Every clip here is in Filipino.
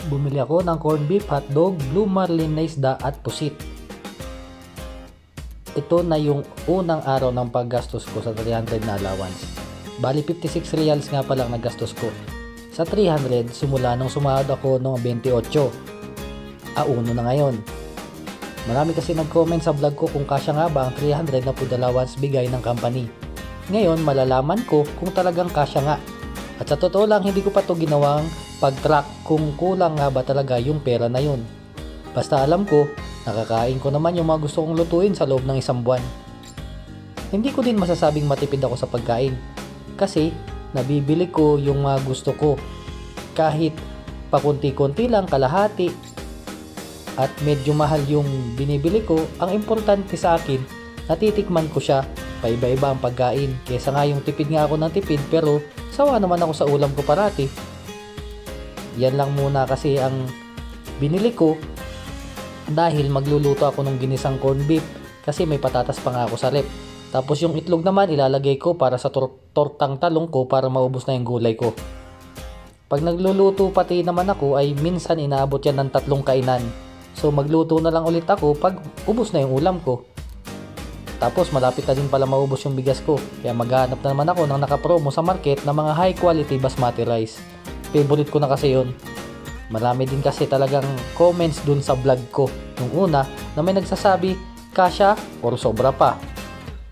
Bumili ako ng corned beef, hotdog, blue marlin na isda at pusit. Ito na yung unang araw ng paggastos ko sa 300 na allowance. Bali 56 reals nga palang nagastos ko. Sa 300 simula nung sumahod ako noong 28. Uno na ngayon. Marami kasi nag-comment sa vlog ko kung kasya nga ba ang 300 na food allowance bigay ng company. Ngayon malalaman ko kung talagang kasya nga. At sa totoo lang hindi ko pa to ginawang pag-track kung kulang nga ba talaga yung pera na yun. Basta alam ko, nakakain ko naman yung mga gusto kong lutuin sa loob ng isang buwan. Hindi ko din masasabing matipid ako sa pagkain. Kasi nabibili ko yung mga gusto ko. Kahit pakunti-kunti lang, kalahati. At medyo mahal yung binibili ko, ang importante sa akin, natitikman ko siya. Paiba-iba ang pagkain. Kesa nga yung tipid nga ako ng tipid pero sawa naman ako sa ulam ko parati. Yan lang muna kasi ang binili ko dahil magluluto ako ng ginisang corned beef kasi may patatas pa nga ako sa rep. Tapos yung itlog naman ilalagay ko para sa tortang talong ko para maubos na yung gulay ko. Pag nagluluto pati naman ako ay minsan inaabot yan ng 3 kainan. So magluto na lang ulit ako pag ubos na yung ulam ko. Tapos malapit na din pala maubos yung bigas ko. Kaya maghanap na naman ako ng nakapromo sa market ng mga high quality basmati rice. Favorite ko na kasi yun. Marami din kasi talagang comments dun sa vlog ko. Yung una na may nagsasabi, kasya or sobra pa.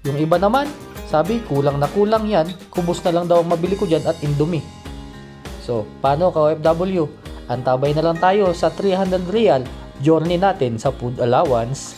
Yung iba naman, sabi kulang na kulang yan, kubos na lang daw ang mabili ko dyan at Indomie. So, paano ka OFW? Antabay na lang tayo sa 300 real journey natin sa food allowance.